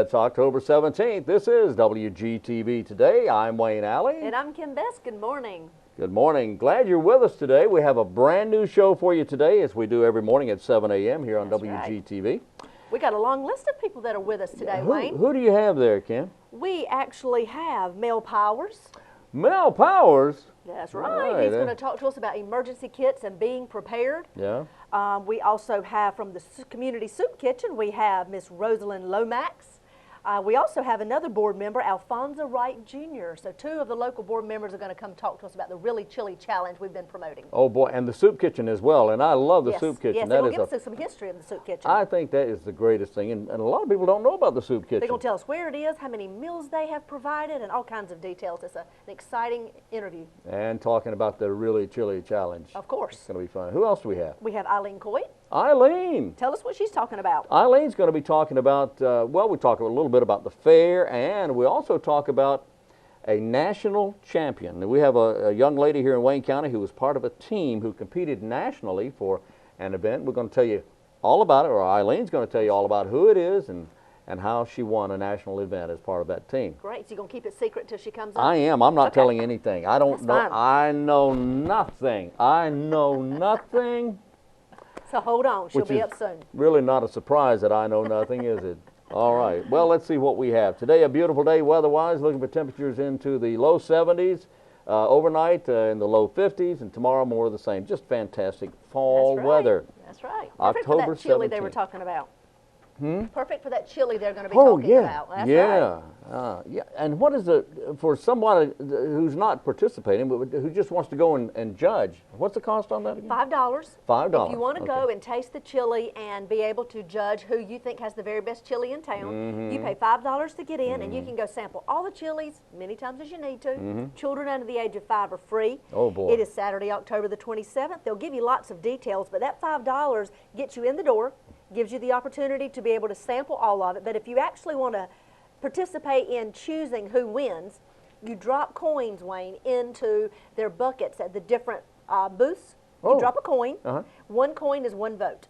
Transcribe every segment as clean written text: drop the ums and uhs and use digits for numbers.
It's October 17th. This is WGTV Today. I'm Wayne Alley. And I'm Kim Best. Good morning. Good morning. Glad you're with us today. We have a brand new show for you today, as we do every morning at 7 a.m. here on WGTV. Right. We got a long list of people that are with us today, Wayne. Who do you have there, Kim? We actually have Mel Powers. Mel Powers? That's right. He's going to talk to us about emergency kits and being prepared. Yeah. We also have from the Community Soup Kitchen, we have Miss ROSALYN LOMAX. We also have another board member, ALFONZA WRIGHT Jr. So two of the local board members are going to come talk to us about the really chilly challenge we've been promoting. Oh boy, and the soup kitchen as well, and I love the soup kitchen. Yes, they're going to give us some history of the soup kitchen. I think that is the greatest thing, and a lot of people don't know about the soup kitchen. They're going to tell us where it is, how many meals they have provided, and all kinds of details. It's an exciting interview. And talking about the really chilly challenge. Of course. It's going to be fun. Who else do we have? We have EILEEN COITE. EILEEN. Tell us what she's talking about. EILEEN's going to be talking about, well, we talk a little bit about the fair, and we also talk about a national champion. We have a young lady here in Wayne County who was part of a team who competed nationally for an event. We're going to tell you all about it, or EILEEN's going to tell you all about who it is and how she won a national event as part of that team. Great. So you're going to keep it secret till she comes up? I am. I'm not telling anything. I don't know. Fine. I know nothing. I know nothing. So hold on, she'll be up soon. Really not a surprise that I know nothing, is it? All right, well, let's see what we have. Today, a beautiful day weather-wise, looking for temperatures into the low 70s, overnight in the low 50s, and tomorrow more of the same. Just fantastic fall weather. That's right. October Perfect for that chili 17th. they were talking about. Perfect for that chili they're going to be talking about. That's right. Yeah, and what is for someone who's not participating, but who just wants to go and judge, what's the cost on that again? $5. $5. If you want to go and taste the chili and be able to judge who you think has the very best chili in town, you pay $5 to get in, and you can go sample all the chilies many times as you need to. Children under the age of 5 are free. Oh boy. It is Saturday, October the 27th. They'll give you lots of details, but that $5 gets you in the door, gives you the opportunity to be able to sample all of it. But if you actually want to participate in choosing who wins, you drop coins, Wayne, into their buckets at the different booths. You drop a coin. One coin is one vote.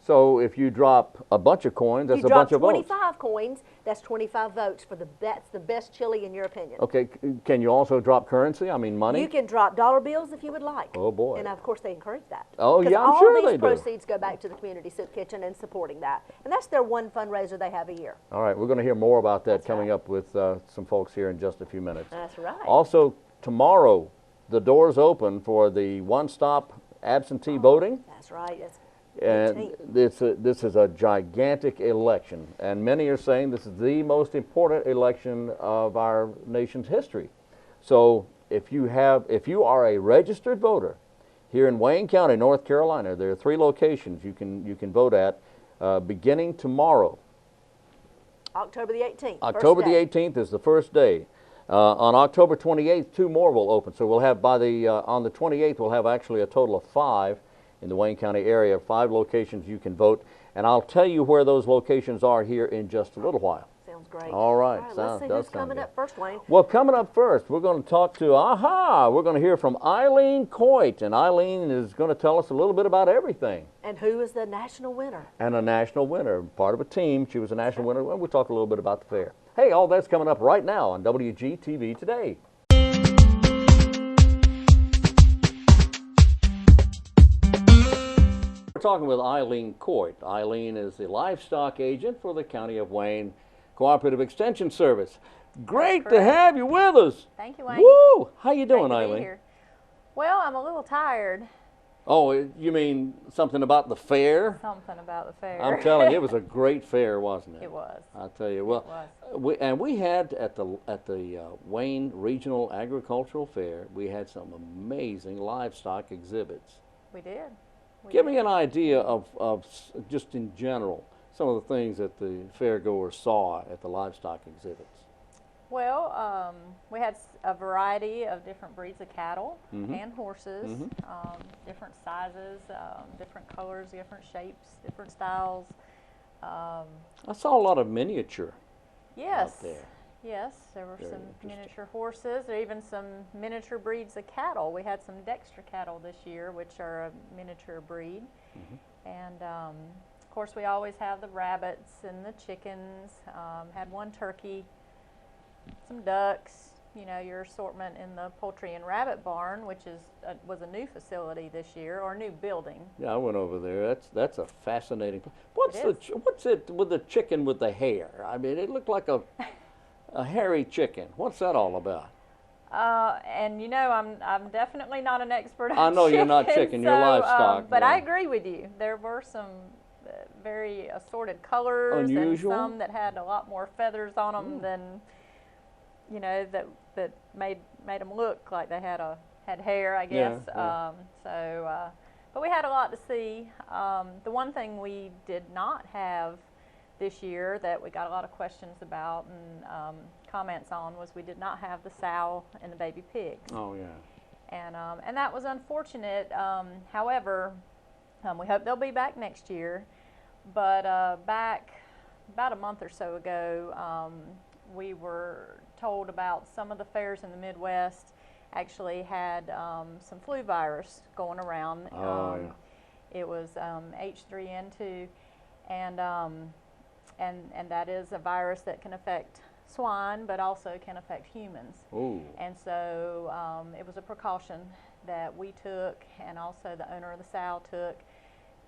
So if you drop a bunch of coins, that's a bunch of votes. You drop 25 coins, that's 25 votes for that's the best chili in your opinion. Okay, can you also drop currency? I mean money? You can drop dollar bills if you would like. Oh boy. And of course they encourage that. Oh yeah, I'm sure they do. All these proceeds go back to the Community Soup Kitchen and supporting that. And that's their one fundraiser they have a year. All right, we're going to hear more about that coming up with some folks here in just a few minutes. That's right. Also, tomorrow, the doors open for the one-stop absentee voting. That's right. And this is a gigantic election, and many are saying this is the most important election of our nation's history. So if you are a registered voter here in Wayne County, North Carolina, there are 3 locations you can vote at beginning tomorrow. October the 18th. October the 18th is the first day. On October 28th, 2 more will open. So we'll have on the 28th we'll have actually a total of 5. In the Wayne County area, 5 locations you can vote, and I'll tell you where those locations are here in just a little while. Sounds great. All right. Let's see who's coming up first, Wayne. Well, coming up first, we're going to talk to, we're going to hear from EILEEN COITE, and EILEEN is going to tell us a little bit about everything. And who is the national winner? And a national winner, part of a team. She was a national winner, and we'll talk a little bit about the fair. Hey, all that's coming up right now on WGTV Today. We're talking with EILEEN COITE. EILEEN is the livestock agent for the County of Wayne Cooperative Extension Service. Great to have you with us. Thank you, Wayne. Woo! How you doing, Great to be EILEEN? here. Well, I'm a little tired. Oh, you mean something about the fair? Something about the fair. I'm telling you, it was a great fair, wasn't it? It was. I'll tell you. Well, we had at the Wayne Regional Agricultural Fair, we had some amazing livestock exhibits. We did. Give me an idea of just in general some of the things that the fairgoers saw at the livestock exhibits. Well, we had a variety of different breeds of cattle and horses, different sizes, different colors, different shapes, different styles. I saw a lot of miniature out there. Yes, there were some miniature horses. There were even some miniature breeds of cattle. We had some Dexter cattle this year, which are a miniature breed. And Of course, we always have the rabbits and the chickens. Had one turkey, some ducks. You know, your assortment in the poultry and rabbit barn, which was a new facility this year, or a new building. Yeah, I went over there. That's a fascinating. What's it with the chicken with the hair? I mean, it looked like a hairy chicken. What's that all about? And you know, I'm definitely not an expert on I know chicken, you're not chicken, you're livestock. But yeah. I agree with you. There were some very assorted colors, unusual, and some that had a lot more feathers on them than, you know, that made them look like they had hair, I guess. Yeah. But we had a lot to see. The one thing we did not have this year that we got a lot of questions about and comments on was we did not have the sow and the baby pigs. Oh yeah. And that was unfortunate. However, we hope they'll be back next year. But back about a month or so ago, we were told about some of the fairs in the Midwest actually had some flu virus going around. Oh, yeah. It was H3N2, and that is a virus that can affect swine, but also can affect humans. Ooh. And so it was a precaution that we took, and also the owner of the sow took,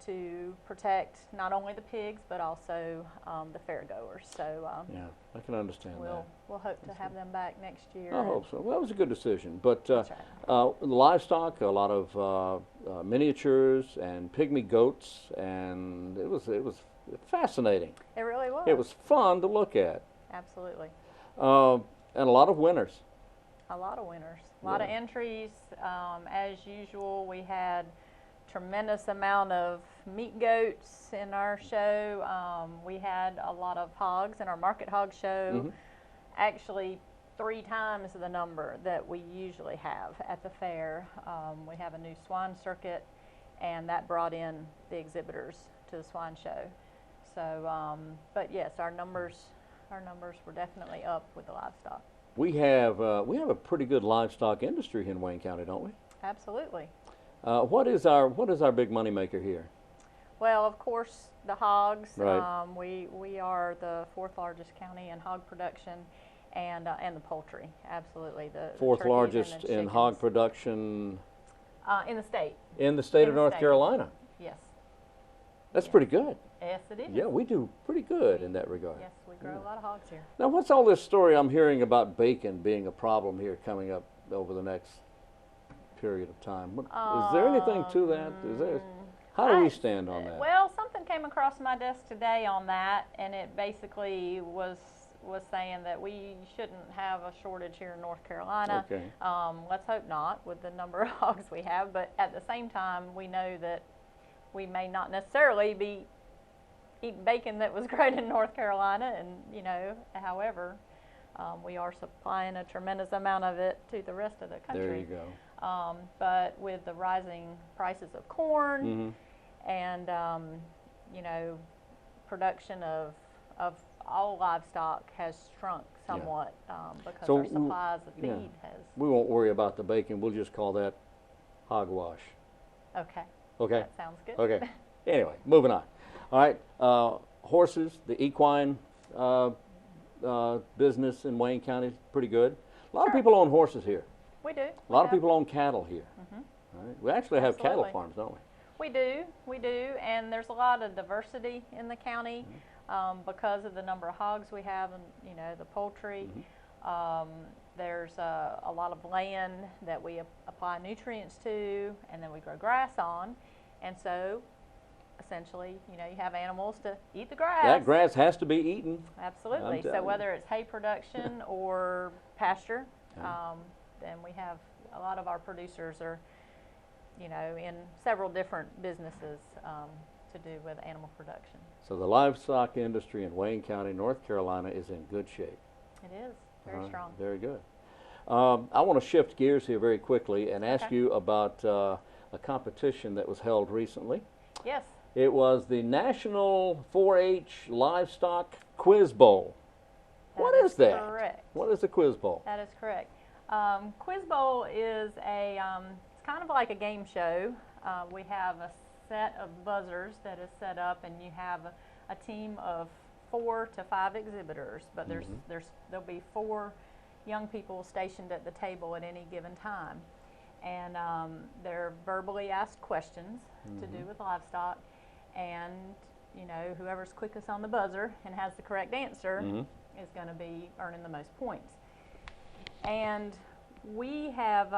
to protect not only the pigs but also the fair goers. So yeah, I can understand that. We'll hope to have them back next year. I hope so. Well, that was a good decision. But That's right. livestock, a lot of miniatures and pygmy goats, and it was fascinating. It really was. It was fun to look at. Absolutely. And a lot of winners. A lot of winners. A lot of entries. As usual, we had tremendous amount of meat goats in our show. We had a lot of hogs in our market hog show. Actually 3 times the number that we usually have at the fair. We have a new swine circuit, and that brought in the exhibitors to the swine show. So, but yes, our numbers were definitely up with the livestock. We have a pretty good livestock industry here in Wayne County, don't we? Absolutely. What is our big money maker here? Well, of course, the hogs. Right. We are the 4th largest county in hog production, and the poultry. Absolutely, the 4th turkeys largest and the in hog chickens. production In the state. in the state In of the North state. Carolina. Yes. That's pretty good. Yes, it is. Yeah, we do pretty good in that regard. Yes, we grow a lot of hogs here. Now, what's all this story I'm hearing about bacon being a problem here coming up over the next period of time? Is there anything to that? How do we stand on that? Well, something came across my desk today on that, and it basically was saying that we shouldn't have a shortage here in North Carolina. Okay. Let's hope not with the number of hogs we have, but at the same time, we know that we may not necessarily be eating bacon that was grown in North Carolina, and however, we are supplying a tremendous amount of it to the rest of the country. There you go. But with the rising prices of corn and production of all livestock has shrunk somewhat because So our supplies of feed has. We won't worry about the bacon. We'll just call that hogwash. Okay. Okay. That sounds good. Okay. Anyway, moving on. All right. Horses, the equine business in Wayne County is pretty good. A lot of people own horses here. We do. A lot of people own cattle here. All right. We actually have cattle Absolutely. farms, don't we? We do, and there's a lot of diversity in the county because of the number of hogs we have, and the poultry. There's a lot of land that we apply nutrients to, and then we grow grass on, and so essentially, you have animals to eat the grass. That grass has to be eaten. Absolutely. So whether it's hay production or pasture, then we have a lot of our producers are, in several different businesses to do with animal production. So the livestock industry in Wayne County, North Carolina is in good shape. It is very strong. Very good. I want to shift gears here very quickly and ask you about a competition that was held recently. Yes. It was the National 4-H Livestock Quiz Bowl. What is that? Correct. What is the Quiz Bowl? That is correct. Quiz Bowl is it's kind of like a game show. We have a set of buzzers that is set up, and you have a team of 4 to 5 exhibitors, but there'll be 4 young people stationed at the table at any given time. And they're verbally asked questions to do with livestock, and you know, whoever's quickest on the buzzer and has the correct answer is going to be earning the most points. And we have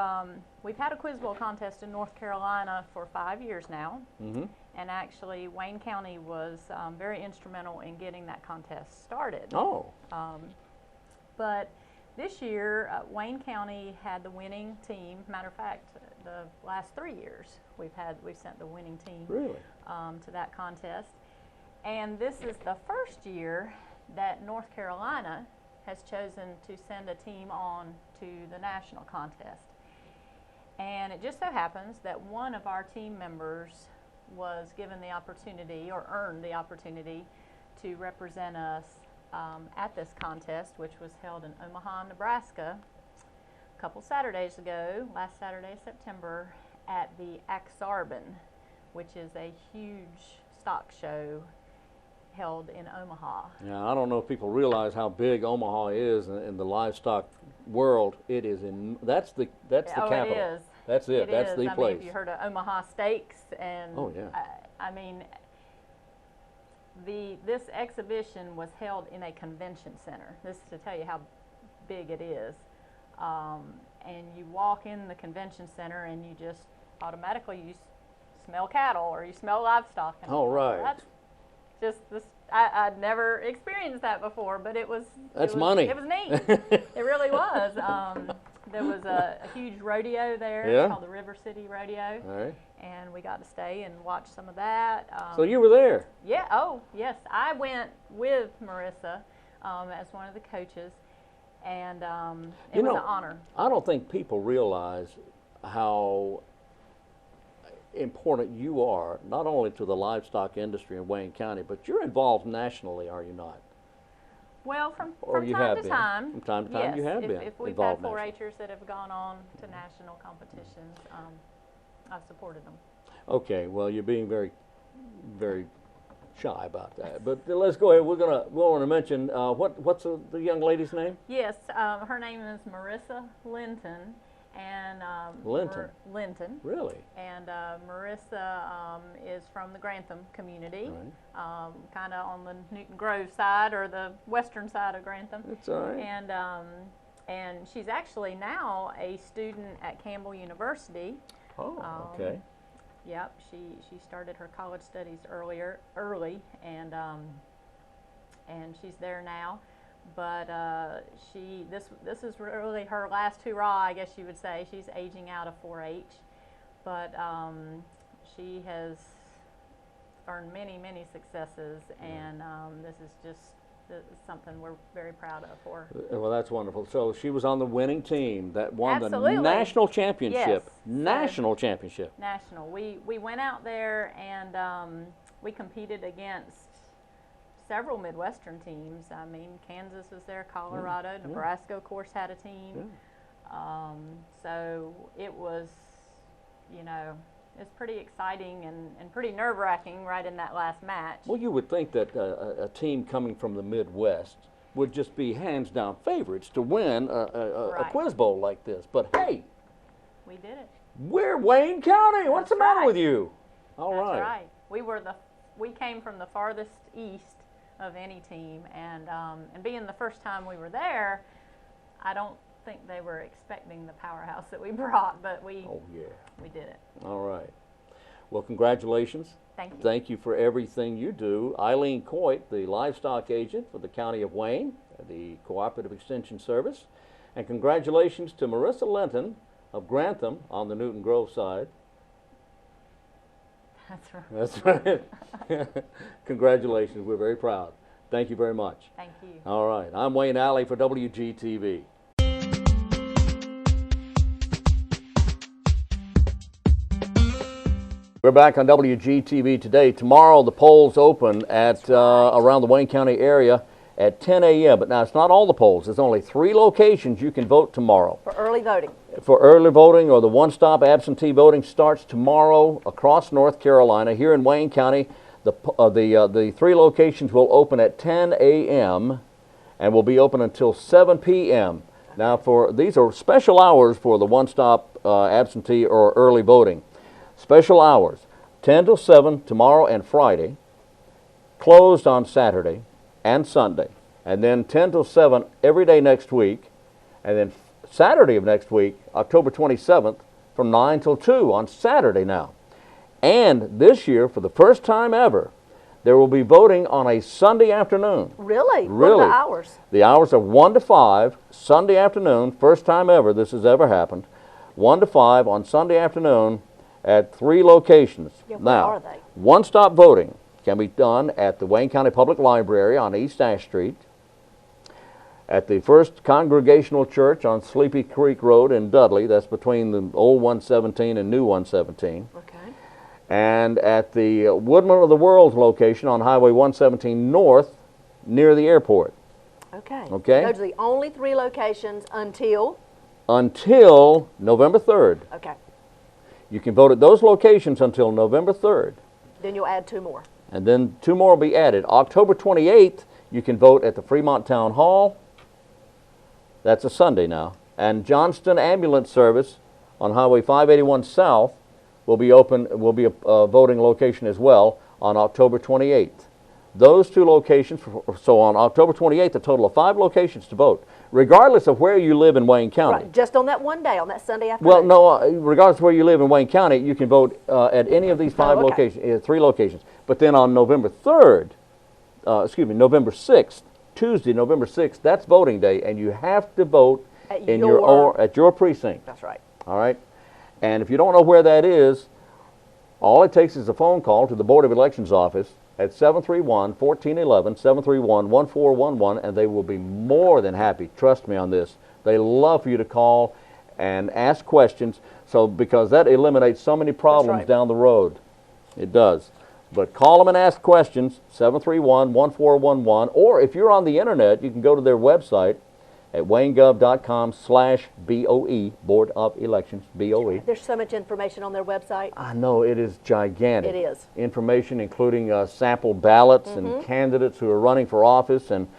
we've had a Quiz Bowl contest in North Carolina for 5 years now, and actually Wayne County was very instrumental in getting that contest started. Oh. But this year, Wayne County had the winning team. Matter of fact, the last 3 years we've sent the winning team to that contest. And this is the first year that North Carolina has chosen to send a team on to the national contest. And it just so happens that one of our team members was given the opportunity, or earned the opportunity, to represent us at this contest, which was held in Omaha, Nebraska, a couple Saturdays ago, last Saturday, September, at the Axarben, which is a huge stock show held in Omaha. Yeah, I don't know if people realize how big Omaha is in the livestock world. It is that's the capital. It is. That's it. That's the place. I mean, if you heard of Omaha Steaks, and oh yeah. I mean, this exhibition was held in a convention center. This is to tell you how big it is. And you walk in the convention center, and you just automatically smell cattle, or you smell livestock. And all right. That's just this. I'd never experienced that before, but it was. That's money. It was neat. It really was. There was a huge rodeo there. Yeah. It's called the River City Rodeo. All right. And we got to stay and watch some of that. So you were there? Yeah. Oh, yes. I went with Marissa as one of the coaches, and it was an honor. I don't think people realize how important you are, not only to the livestock industry in Wayne County, but you're involved nationally, are you not? Well, from you time have to been. time. From time to time, yes, you have been if we've involved had nationally. 4-H'ers that have gone on to national competitions, I've supported them. Okay, well, you're being very, very shy about that. But let's go ahead. We want to mention what's the young lady's name? Yes, her name is Marissa Linton. And Linton. Linton. Really? And Marissa is from the Grantham community, right. Kind of on the Newton Grove side, or the western side of Grantham. That's all right. And she's actually now a student at Campbell University. Oh, okay. Yep, she started her college studies early, and she's there now. But this is really her last hurrah, I guess you would say. She's aging out of 4-H, but she has earned many, many successes, and this is just something we're very proud of for her. Well, that's wonderful. So she was on the winning team that won Absolutely. the national championship. Yes. National championship. National. We went out there, and we competed against several Midwestern teams. I mean, Kansas was there, Colorado, Nebraska, of course, had a team. So it was, you know, it's pretty exciting and pretty nerve-wracking right in that last match. Well, you would think that a team coming from the Midwest would just be hands-down favorites to win a Quiz Bowl like this. But hey, we did it. We're Wayne County. What's the matter with you? All right. That's right. We came from the farthest east of any team, and being the first time we were there, I don't think they were expecting the powerhouse that we brought, but we did it. All right. Well, congratulations. Thank you. Thank you for everything you do. EILEEN COITE, the livestock agent for the County of Wayne, the Cooperative Extension Service, and congratulations to Marissa Linton of Grantham on the Newton Grove side. That's right. That's right. Congratulations. We're very proud. Thank you very much. Thank you. All right. I'm Wayne Alley for WGTV. We're back on WGTV today. Tomorrow the polls open at around the Wayne County area at 10 a.m. But now it's not all the polls. There's only 3 locations you can vote tomorrow. For early voting. for early voting or the one-stop absentee voting starts tomorrow across North Carolina. Here in Wayne County, the 3 locations will open at 10 a.m. and will be open until 7 p.m. Now, these are special hours for the one-stop absentee or early voting. Special hours, 10 till 7 tomorrow and Friday, closed on Saturday and Sunday, and then 10 till 7 every day next week, and then Saturday of next week, October 27th, from 9 till 2 on Saturday now. And this year, for the first time ever, there will be voting on a Sunday afternoon. Really? Really. What are the hours? The hours are 1 to 5, Sunday afternoon, first time ever this has ever happened, 1 to 5 on Sunday afternoon at 3 locations. Yeah, where now, are they? one-stop voting can be done at the Wayne County Public Library on East Ash Street, at the First Congregational Church on Sleepy Creek Road in Dudley, that's between the old 117 and new 117. Okay. And at the Woodman of the World location on Highway 117 North near the airport. Okay. Okay. Those are the only 3 locations until? Until November 3rd. Okay. You can vote at those locations until November 3rd. Then you'll add 2 more. And then 2 more will be added. October 28th, you can vote at the Fremont Town Hall. That's a Sunday now. And Johnston Ambulance Service on Highway 581 South will be a voting location as well on October 28th. Those 2 locations, so on October 28th, a total of 5 locations to vote, regardless of where you live in Wayne County. Right, just on that one day, on that Sunday afternoon. Well, no, regardless of where you live in Wayne County, you can vote at any of these 5 okay. locations, 3 locations. But then on November 3rd, November 6th, Tuesday, November 6th, that's voting day, and you have to vote At at your precinct. That's right. All right? And if you don't know where that is, all it takes is a phone call to the Board of Elections office at 731-1411, 731-1411, and they will be more than happy, trust me on this. They love for you to call and ask questions, because that eliminates so many problems right. down the road. It does. But call them and ask questions, 731-1411, or if you're on the internet, you can go to their website at waynegov.com/BOE, Board of Elections, BOE. There's so much information on their website. I know, it is gigantic. It is. Information including sample ballots and candidates who are running for office, and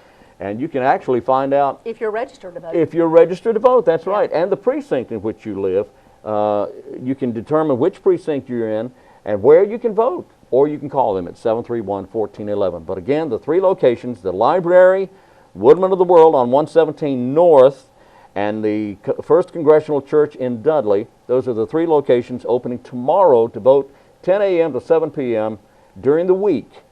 you can actually find out If you're registered to vote. if you're registered to vote, that's right, and the precinct in which you live. You can determine which precinct you're in and where you can vote, or you can call them at 731-1411. But again, the 3 locations, the library, Woodman of the World on 117 North, and the First Congressional Church in Dudley. Those are the 3 locations opening tomorrow to vote 10 a.m. to 7 p.m. during the week,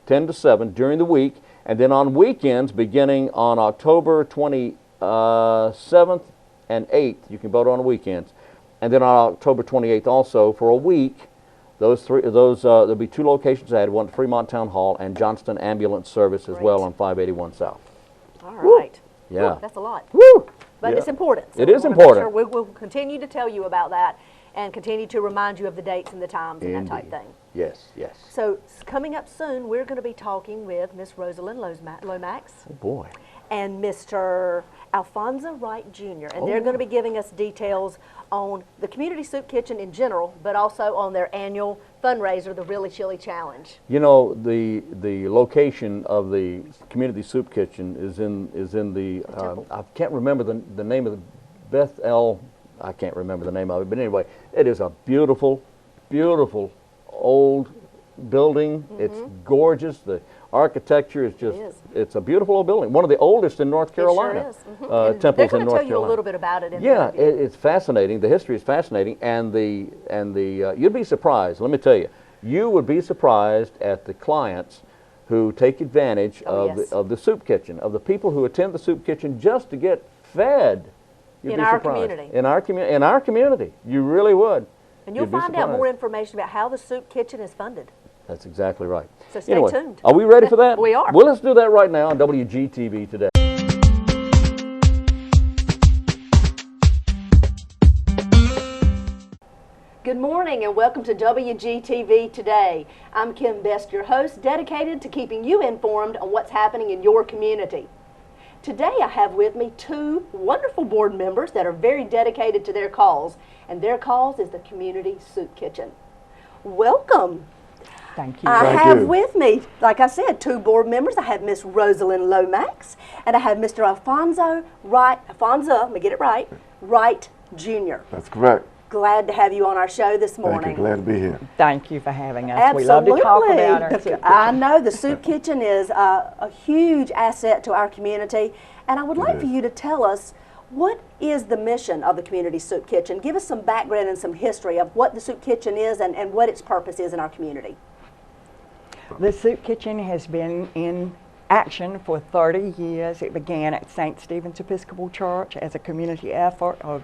10 to 7 during the week, and then on weekends beginning on October 27th and 8th, you can vote on weekends, and then on October 28th also for a week. There'll be 2 locations added, one at Fremont Town Hall and Johnston Ambulance Service as well on 581 South. All right. Yeah. Woo, that's a lot. Woo! But Yeah. it's important. So It we is wanna make important. sure we'll continue to tell you about that and continue to remind you of the dates and the times and that type Indeed. thing. Yes, yes. So coming up soon, we're going to be talking with Miss ROSALYN Lomax Oh boy. and Mr. ALFONZA WRIGHT Jr. And they're going to be giving us details on the Community Soup Kitchen in general, but also on their annual fundraiser, the Really Chili Challenge. You know, the location of the Community Soup Kitchen is in the temple. I can't remember the name of the Bethel. I can't remember the name of it, but anyway, it is a beautiful, beautiful old building. It's gorgeous. The architecture is just, it's a beautiful old building. One of the oldest in North Carolina. It sure is. Temples they're in going to North tell you a Carolina. little bit about it in Yeah, the interview. it's fascinating. The history is fascinating, and you'd be surprised. Let me tell you, you would be surprised at the clients who take advantage of the soup kitchen, of the people who attend the soup kitchen just to get fed. You'd In be our surprised. community. In our community, you really would. And you'll You'd be find out more surprised. information about how the soup kitchen is funded. That's exactly right. So stay Anyway, tuned. are we ready for that? We are. Well, let's do that right now on WGTV today. Good morning and welcome to WGTV Today. I'm Kim Best, your host, dedicated to keeping you informed on what's happening in your community. Today I have with me two wonderful board members that are very dedicated to their cause, and their cause is the Community Soup Kitchen. Welcome. Thank you. I have with me, like I said, two board members. I have Miss ROSALYN LOMAX, and I have Mr. ALFONZA let me get it right, WRIGHT Jr. That's correct. Glad to have you on our show this morning. Thank you. Glad to be here. Thank you for having us. Absolutely. We love to talk about our soup kitchen. I know the soup kitchen is a huge asset to our community, and I would like for you to tell us what is the mission of the Community Soup Kitchen. Give us some background and some history of what the soup kitchen is and what its purpose is in our community. The soup kitchen has been in action for 30 years. It began at St. Stephen's Episcopal Church as a community effort, or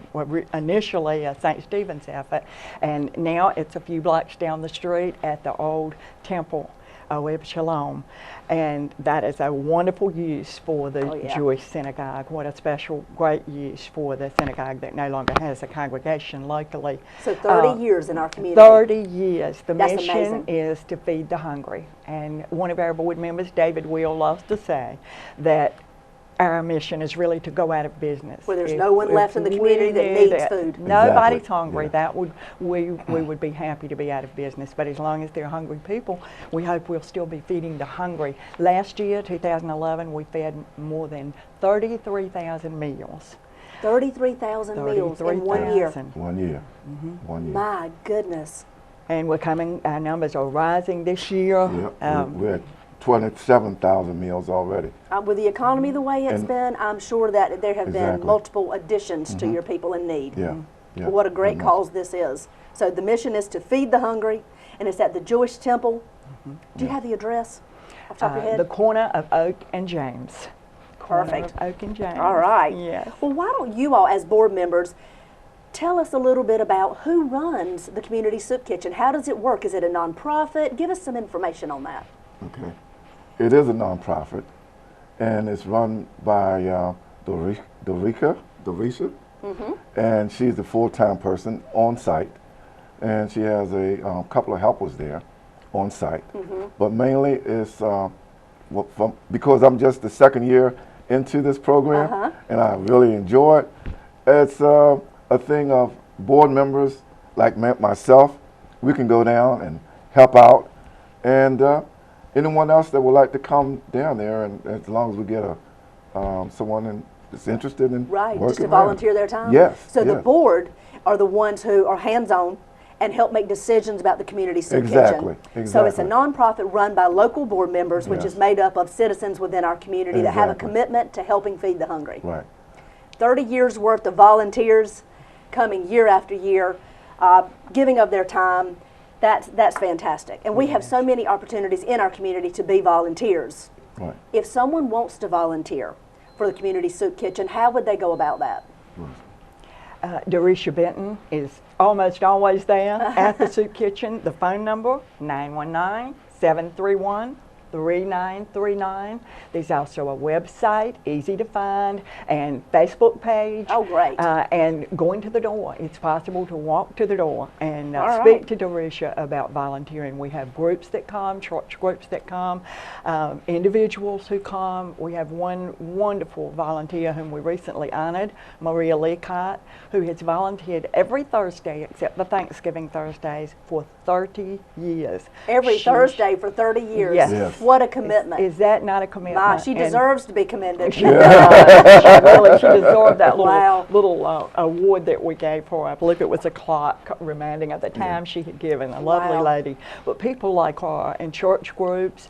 initially a St. Stephen's effort, and now it's a few blocks down the street at the old temple of Shalom, and that is a wonderful use for the Jewish synagogue. What a special, great use for the synagogue that no longer has a congregation locally. So 30 years in our community. 30 years. The That's mission amazing. is to feed the hungry. And one of our board members, David Will, loves to say that our mission is really to go out of business. Where there's no one left in the community that needs food. Nobody's Exactly. hungry. Yeah. That would we would be happy to be out of business. But as long as they're hungry people, we hope we'll still be feeding the hungry. Last year, 2011, we fed more than 33,000 meals. 33,000 meals in 1 year. 33,000. 1 year. 1 year. My goodness. And we're coming. Our numbers are rising this year. Yep. We're at 27,000 meals already. With the economy the way it's And- been, I'm sure that there have been Exactly. multiple additions to your people in need. Yeah. Yeah. What a great Mhm. cause this is. So the mission is to feed the hungry, and it's at the Jewish Temple. Do you have the address off the top of your head? The corner of Oak and James. Perfect. Corner of Oak and James. All right. Yes. Well, why don't you all, as board members, tell us a little bit about who runs the Community Soup Kitchen? How does it work? Is it a nonprofit? Give us some information on that. Okay. It is a nonprofit, and it's run by Dorisa, and she's the full-time person on site, and she has a couple of helpers there on site. But mainly it's because I'm just the second year into this program, and I really enjoy it. It's a thing of board members like myself. We can go down and help out, and anyone else that would like to come down there, and as long as we get someone that's interested in Right, working just to around. volunteer their time? Yes. So the yes. board are the ones who are hands-on and help make decisions about the Community Soup Exactly, Kitchen. So it's a exactly. nonprofit run by local board members, which Yes. is made up of citizens within our community that have a Exactly. commitment to helping feed the hungry. Right. 30 years worth of volunteers coming year after year, giving of their time. That's fantastic. And we have so many opportunities in our community to be volunteers. Right. If someone wants to volunteer for the Community Soup Kitchen, how would they go about that? Dorisha Benton is almost always there at the soup kitchen. The phone number, 919-731-3939. There's also a website, easy to find, and Facebook page. Oh, great. And going to the door. It's possible to walk to the door and All speak right. to Dorisha about volunteering. We have groups that come, church groups that come, individuals who come. We have one wonderful volunteer whom we recently honored, Maria Leacott, who has volunteered every Thursday except the Thanksgiving Thursdays for 30 years. Every Thursday for 30 years. Yes. Yes. What a commitment. Is that not a commitment? My, she And deserves to be commended. she deserved that Wow. little award that we gave her. I believe it was a clock reminding of the time she had given. A lovely Wow. lady. But people like her and church groups,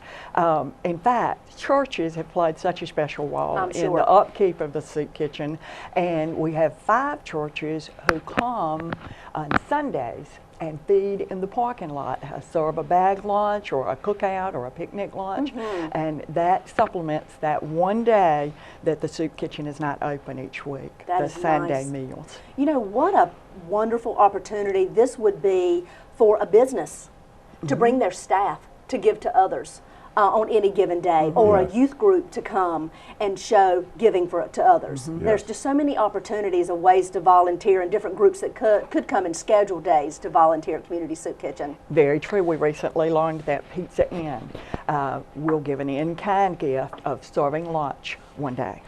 in fact, churches have played such a special role I'm in sure. the upkeep of the soup kitchen. And we have 5 churches who come on Sundays and feed in the parking lot, serve a bag lunch or a cookout or a picnic lunch, and that supplements that one day that the soup kitchen is not open each week, That the is Sunday nice. meals. You know, what a wonderful opportunity this would be for a business to bring their staff to give to others on any given day, or a Yes. youth group to come and show giving to others. There's Yes. just so many opportunities and ways to volunteer, and different groups that could come and schedule days to volunteer at Community Soup Kitchen. Very true. We recently learned that Pizza Inn will give an in-kind gift of serving lunch one day.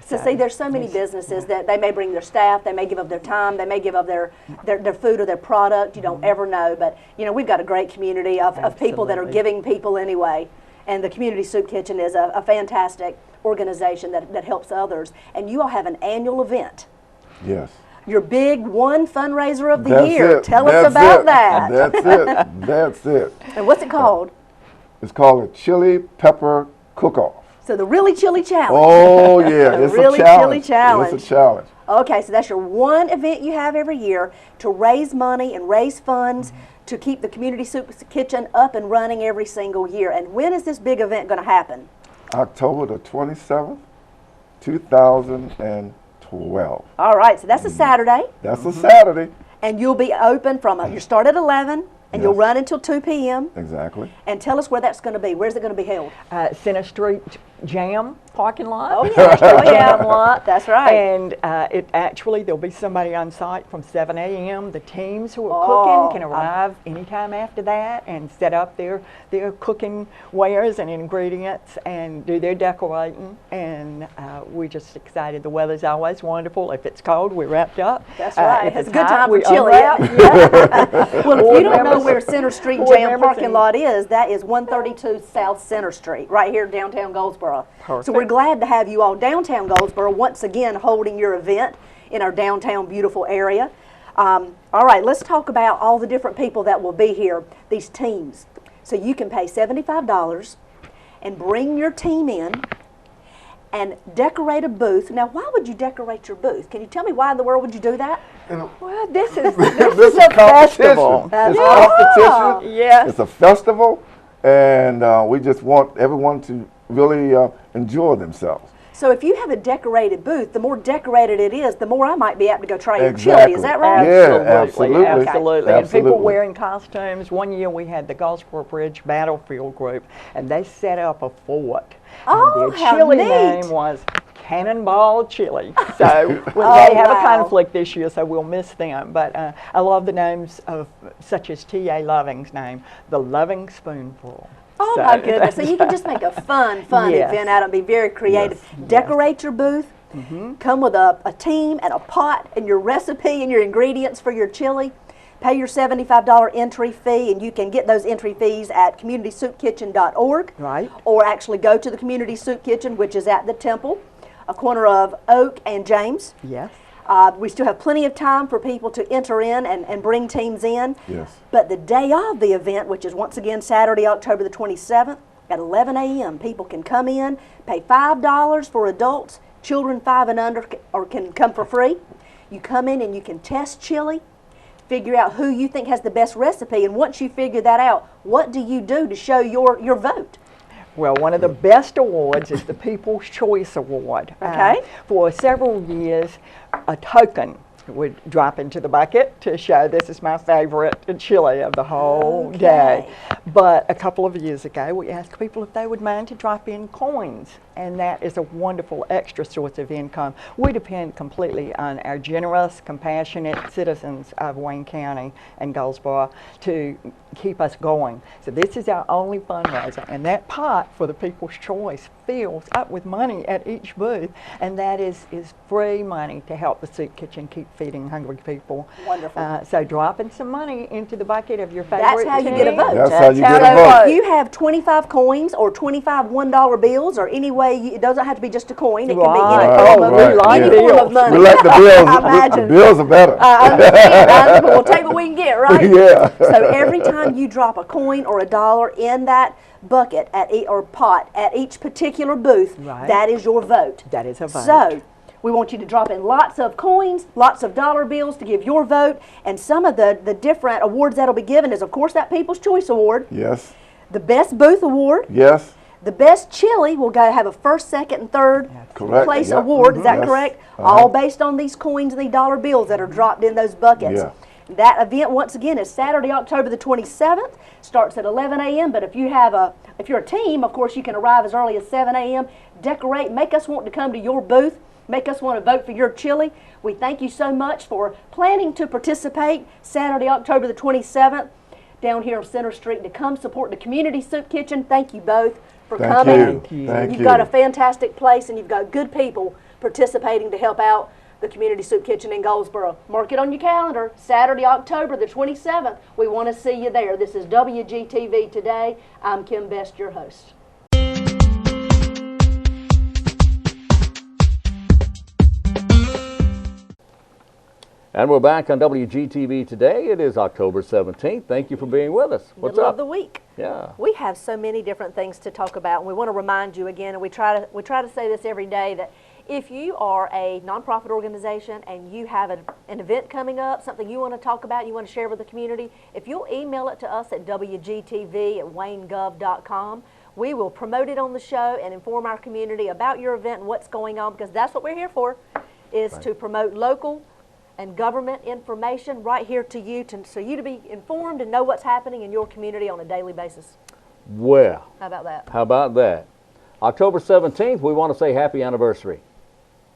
So see, there's so many businesses that they may bring their staff, they may give up their time, they may give up their food or their product. You don't ever know. But, you know, we've got a great community of people that are giving people anyway. And the Community Soup Kitchen is a fantastic organization that helps others. And you all have an annual event. Yes. Your big one fundraiser of the That's year. it. Tell That's us about it. that. That's it. That's it. And what's it called? It's called a chili pepper cook-off. So the Really Chili Challenge. Oh yeah, it's Really a challenge. Chili Challenge. It's a challenge. Okay, so that's your one event you have every year to raise money and raise funds to keep the Community Soup Kitchen up and running every single year. And when is this big event going to happen? October the 27th, 2012. All right, so that's a Saturday, That's a Saturday. and you'll be open from, you start at 11, and you'll Yes. run until 2 p.m. Exactly. And tell us where that's going to be. Where's it going to be held? Center Street Jam parking lot. Oh, yeah. Oh, yeah. Jam lot. That's right. And there'll be somebody on site from 7 a.m. The teams who are Oh, cooking can arrive anytime after that and set up their cooking wares and ingredients and do their decorating. And we're just excited. The weather's always wonderful. If it's cold, we're wrapped up. That's right. If It's a it's good hot, time for we chili. unwrap. Well, if you don't know members- where Center Street board Jam members parking and- lot is, that is 132 South Center Street, right here downtown Goldsboro. So Perfect. we're glad to have you all downtown Goldsboro once again holding your event in our downtown beautiful area. All right, let's talk about all the different people that will be here, these teams. So you can pay $75 and bring your team in and decorate a booth. Now, why would you decorate your booth? Can you tell me why in the world would you do that? Well, this is This a is festival. competition. It's Yeah. competition. Yes. It's a festival, and we just want everyone to really enjoy themselves. So if you have a decorated booth, the more decorated it is, the more I might be apt to go try your chili. Exactly. Is that right? Yeah, absolutely. Absolutely. And people Absolutely. wearing costumes. One year we had the Goldsboro Bridge Battlefield Group, and they set up a fort. Oh, and their how chili neat. name was Cannonball Chili. So Oh, they have wow. a conflict this year, so we'll miss them. But I love the names of such as T.A. Loving's name, the Loving Spoonful. Oh So my goodness. So you can just make a fun Yes. event out of it, be very creative. Yes. Decorate your booth, come with a team and a pot and your recipe and your ingredients for your chili. Pay your $75 entry fee, and you can get those entry fees at communitysoupkitchen.org. Right. Or actually go to the Community Soup Kitchen, which is at the Temple, a corner of Oak and James. Yes. We still have plenty of time for people to enter in and bring teams in. Yes. But the day of the event, which is once again Saturday, October the 27th, at 11 a.m., people can come in, pay $5 for adults, children 5 and under can come for free. You come in and you can test chili, figure out who you think has the best recipe, and once you figure that out, what do you do to show your vote? Well, one of the best awards is the People's Choice Award. Okay. For several years, a token would drop into the bucket to show this is my favorite chili of the whole day. But a couple of years ago, we asked people if they would mind to drop in coins, and that is a wonderful extra source of income. We depend completely on our generous, compassionate citizens of Wayne County and Goldsboro to keep us going. So this is our only fundraiser, and that pot for the People's Choice fills up with money at each booth, and that is free money to help the soup kitchen keep feeding hungry people. Wonderful. So dropping some money into the bucket of your favorite That's how you get a team. vote. That's how you get a So vote. if you have 25 coins or 25 $1 bills or any way, it doesn't have to be just a coin. It can be Right. any form Oh, of, we like any form of bills. money. We like the bills. I The imagine. bills are better. I understand. We'll take what we can get, right? Yeah. So every time you drop a coin or a dollar in that bucket or pot at each particular booth, Right. that is your vote. That is a vote. So we want you to drop in lots of coins, lots of dollar bills to give your vote, and some of the different awards that'll be given is, of course, that People's Choice Award, Yes. the Best Booth Award, Yes. the Best Chili will go have a first, second, and third Correct. place Yep. award. Is that Yes. correct? Uh-huh. All based on these coins and these dollar bills that are dropped in those buckets. Yeah. That event, once again, is Saturday, October the 27th. Starts at 11 a.m. But if you're a team, of course, you can arrive as early as 7 a.m. Decorate, make us want to come to your booth, make us want to vote for your chili. We thank you so much for planning to participate Saturday, October the 27th, down here on Center Street, to come support the Community Soup Kitchen. Thank you both for Thank coming. you. Thank You've you. got a fantastic place, and you've got good people participating to help out the Community Soup Kitchen in Goldsboro. Mark it on your calendar, Saturday, October the 27th. We want to see you there. This is WGTV Today. I'm Kim Best, your host. And we're back on WGTV Today. It is October 17th. Thank you for being with us. What's Middle up? of the week. Yeah. We have so many different things to talk about, and we want to remind you again, and we try to say this every day, that if you are a nonprofit organization and you have an event coming up, something you want to talk about, you want to share with the community, if you'll email it to us at wgtv@waynegov.com, we will promote it on the show and inform our community about your event and what's going on, because that's what we're here for, is to promote local and government information right here to you, so you to be informed and know what's happening in your community on a daily basis. Well, How about that? how about that? October 17th, we want to say happy anniversary.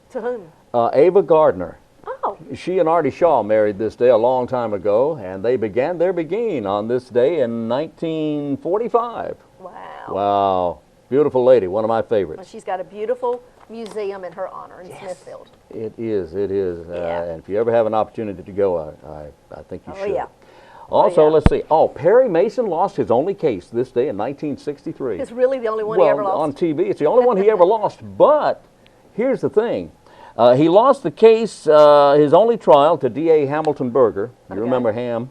To whom? Ava Gardner. Oh, She and Artie Shaw married this day a long time ago, and they began their beguine on this day in 1945. wow. Wow. Beautiful lady, one of my Well, favorites. she's got a beautiful museum in her honor in Smithfield. It is, it is. Yeah. And if you ever have an opportunity to go, I think you Oh, should. yeah. Also, yeah. let's see. Oh, Perry Mason lost his only case this day in 1963. It's really the only one he ever Well, on lost. TV, it's the only one he ever lost. But here's the thing. He lost the case, his only trial, to D.A. Hamilton Berger. You remember Ham?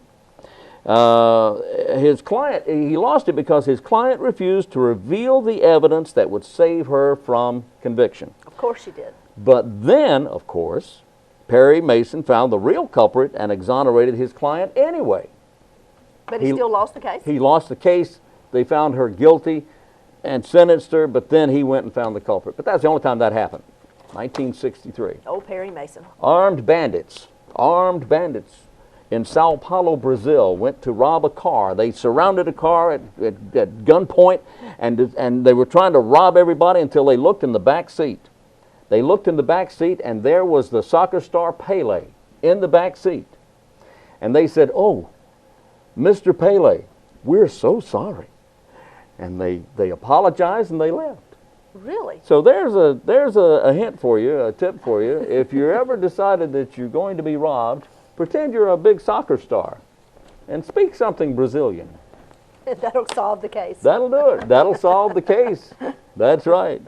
His client, he lost it because his client refused to reveal the evidence that would save her from conviction. Of course she did. But then, of course, Perry Mason found the real culprit and exonerated his client anyway. But he still lost the case. He lost the case. They found her guilty and sentenced her, but then he went and found the culprit. But that's the only time that happened, 1963. Old Perry Mason. Armed bandits in Sao Paulo, Brazil, went to rob a car. They surrounded a car at gunpoint, and they were trying to rob everybody until they looked in the back seat. They looked in the back seat, and there was the soccer star Pele in the back seat. And they said, "Oh, Mr. Pele, we're so sorry." And they apologized and they left. Really? So there's a hint for you, a tip for you. If you're ever decided that you're going to be robbed, pretend you're a big soccer star and speak something Brazilian. That'll solve the case. That'll do it. That'll solve the case. That's right.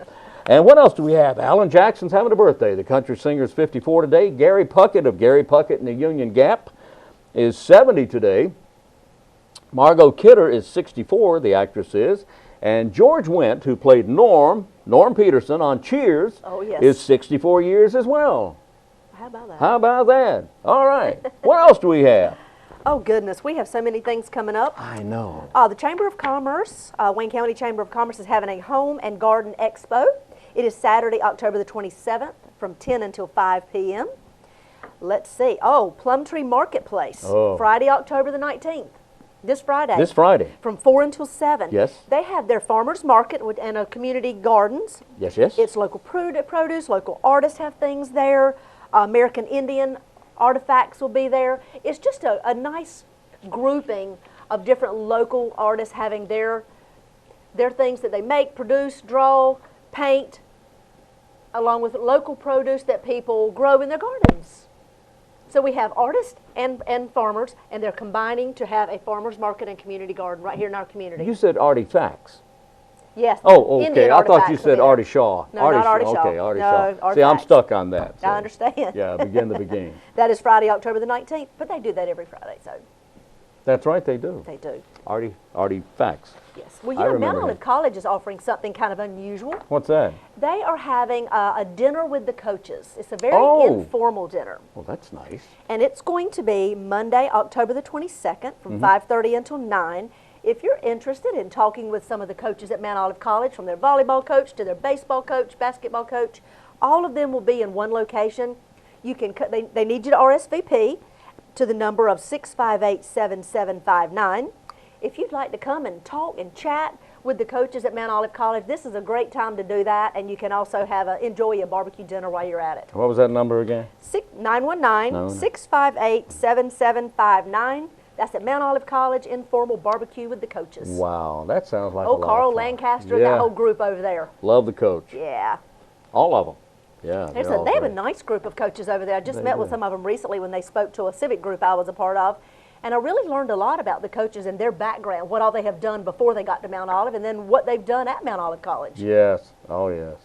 And what else do we have? Alan Jackson's having a birthday. The country singer's 54 today. Gary Puckett of Gary Puckett and the Union Gap is 70 today. Margot Kidder is 64, the actress is. And George Wendt, who played Norm Peterson on Cheers, Oh, yes. is 64 years as well. How about that? How about that? All right. What else do we have? Oh, goodness. We have so many things coming up. I know. The Chamber of Commerce, Wayne County Chamber of Commerce, is having a home and garden expo. It is Saturday, October the 27th from 10 until 5 p.m. Let's see. Oh, Plumtree Marketplace, Oh. Friday, October the 19th. This Friday. This Friday. From 4 until 7. Yes. They have their farmers market and community gardens. Yes, yes. It's local produce, local artists have things there. American Indian artifacts will be there. It's just a nice grouping of different local artists having their things that they make, produce, draw, paint, along with local produce that people grow in their gardens. So we have artists and farmers, and they're combining to have a farmers market and community garden right here in our community. You said artifacts. Yes. Oh, okay. Indian I thought you artifacts will said be there. Artie Shaw. No, not Artie Shaw. Okay, Artie No, Shaw. See, I'm artifacts. stuck on that. I understand. Yeah, begin the beginning. That is Friday, October the 19th, but they do that every Friday, so That's right, they do. they do. Artifacts. Yes. Well, I you know, remember Mount Olive him. College is offering something kind of unusual. What's that? They are having a dinner with the coaches. It's a very Oh. informal dinner. Well, that's nice. And it's going to be Monday, October the 22nd from 5:30 until 9. If you're interested in talking with some of the coaches at Mount Olive College, from their volleyball coach to their baseball coach, basketball coach, all of them will be in one location. You can they need you to RSVP to the number of 658-7759. If you'd like to come and talk and chat with the coaches at Mount Olive College, this is a great time to do that, and you can also have enjoy a barbecue dinner while you're at it. What was that number again? 919-658-7759. That's at Mount Olive College, informal barbecue with the coaches. Wow, that sounds like a Oh, lot Carl of fun. Lancaster, Yeah. that whole group over there. Love the coach. Yeah. All of them. Yeah, They they're all have a great. nice group of coaches over there. I just They met with do. some of them recently when they spoke to a civic group I was a part of. And I really learned a lot about the coaches and their background, what all they have done before they got to Mount Olive, and then what they've done at Mount Olive College. Yes, oh yes.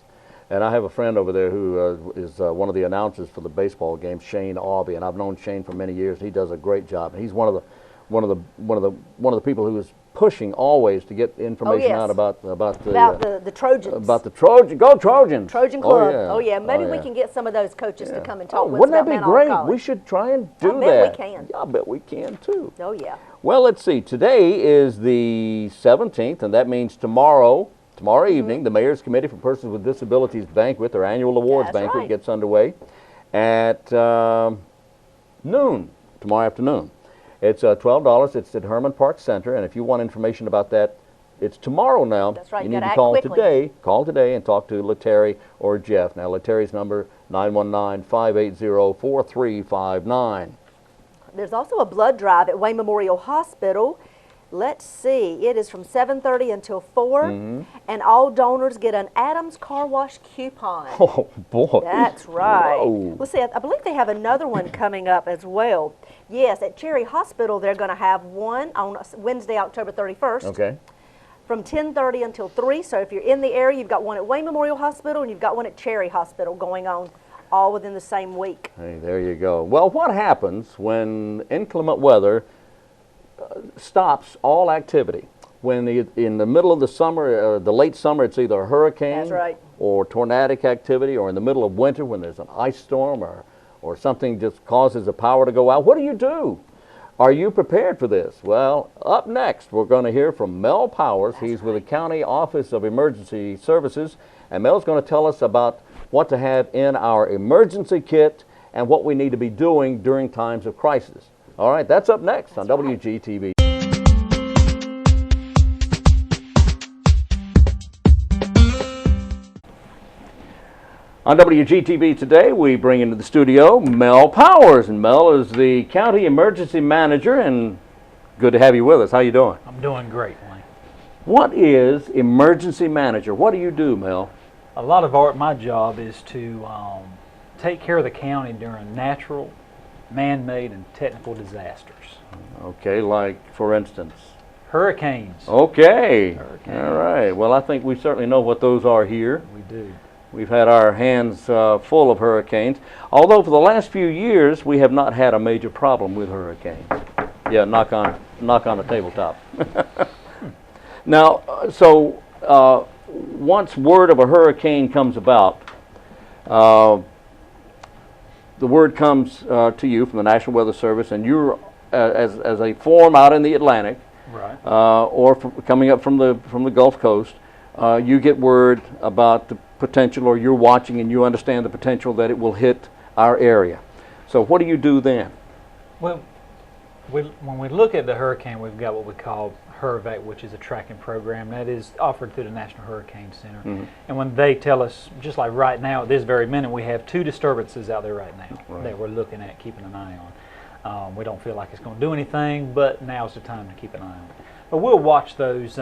And I have a friend over there who is one of the announcers for the baseball games, Shane Aubie, and I've known Shane for many years. He does a great job. He's one of the people who is pushing always to get information yes. out about The Trojans. about the Trojan. Go Trojans! Trojan Club. Oh yeah. Maybe we can get some of those coaches to come and Oh, talk with us wouldn't that about be Mount Olive great? College. We should try and do I that. bet we can. Yeah, I bet we can too. Oh yeah. Well, let's see. Today is the 17th, and that means tomorrow evening, the Mayor's Committee for Persons with Disabilities banquet, their annual awards That's banquet, right. gets underway at noon, tomorrow afternoon. It's $12. It's at Herman Park Center, and if you want information about that, it's tomorrow now. That's right. You You need gotta to act quickly. call today and talk to LaTerry or Jeff. Now, LaTerry's number, 919-580-4359. There's also a blood drive at Wayne Memorial Hospital. Let's see, it is from 7:30 until 4, and all donors get an Adams Car Wash coupon. Oh, boy. That's right. Whoa. Let's see, I believe they have another one coming up as well. Yes, at Cherry Hospital, they're going to have one on Wednesday, October 31st. Okay. From 10:30 until 3. So if you're in the area, you've got one at Wayne Memorial Hospital and you've got one at Cherry Hospital going on all within the same week. Hey, there you go. Well, what happens when inclement weather stops all activity? When in the middle of the summer, the late summer, it's either a hurricane That's right. or tornadic activity, or in the middle of winter when there's an ice storm or something just causes the power to go out. What do? Are you prepared for this? Well, up next, we're going to hear from Mel Powers. He's with the County Office of Emergency Services, and Mel's going to tell us about what to have in our emergency kit and what we need to be doing during times of crisis. All right, that's up next on WGTV. On WGTV today, we bring into the studio Mel Powers, and Mel is the County Emergency Manager, and good to have you with us. How you doing? I'm doing great, Wayne. What is Emergency Manager? What do you do, Mel? A lot of my job is to take care of the county during natural, man-made, and technical disasters. Okay, like for instance? Hurricanes. Okay. Hurricanes. All right. Well, I think we certainly know what those are here. We do. We've had our hands full of hurricanes, although for the last few years we have not had a major problem with hurricanes. Yeah, knock on the tabletop. Now, so once word of a hurricane comes about, the word comes to you from the National Weather Service, and you're as a form out in the Atlantic, Right. or coming up from the Gulf Coast, you get word about the potential, or you're watching and you understand the potential that it will hit our area. So what do you do then? Well, when we look at the hurricane, we've got what we call HURVAC, which is a tracking program that is offered through the National Hurricane Center. And when they tell us, just like right now, at this very minute, we have 2 disturbances out there right now that we're looking at, keeping an eye on. We don't feel like it's going to do anything, but now's the time to keep an eye on it. But we'll watch those.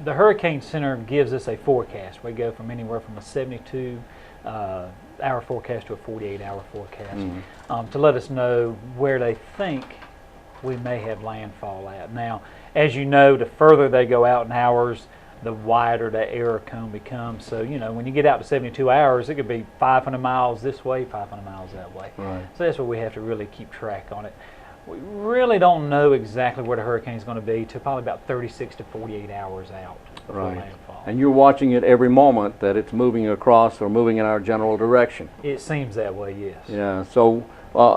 The Hurricane Center gives us a forecast. We go from anywhere from a 72-hour forecast to a 48-hour forecast to let us know where they think we may have landfall at. Now, as you know, the further they go out in hours, the wider the error cone becomes. So, you know, when you get out to 72 hours, it could be 500 miles this way, 500 miles that way. Right. So that's where we have to really keep track on it. We really don't know exactly where the hurricane is going to be till probably about 36 to 48 hours out before landfall. And you're watching it every moment that it's moving across or moving in our general direction. It seems that way, yes. Yeah. So,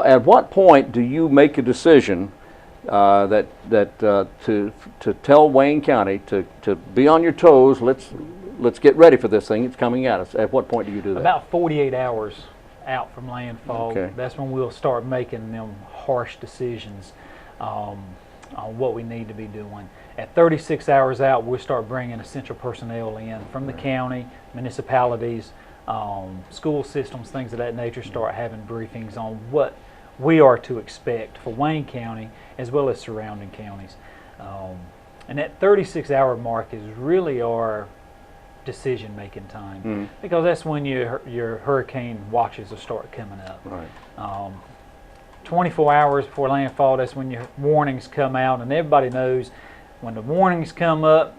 at what point do you make a decision to tell Wayne County to be on your toes? Let's get ready for this thing. It's coming at us. At what point do you do that? About 48 hours out from landfall. Okay. That's when we'll start making them harsh decisions on what we need to be doing. At 36 hours out, we'll start bringing essential personnel in from the county, municipalities, school systems, things of that nature, start having briefings on what we are to expect for Wayne County as well as surrounding counties. And that 36-hour mark is really our decision-making time, because that's when your hurricane watches will start coming up. Right. 24 hours before landfall, that's when your warnings come out, and everybody knows when the warnings come up,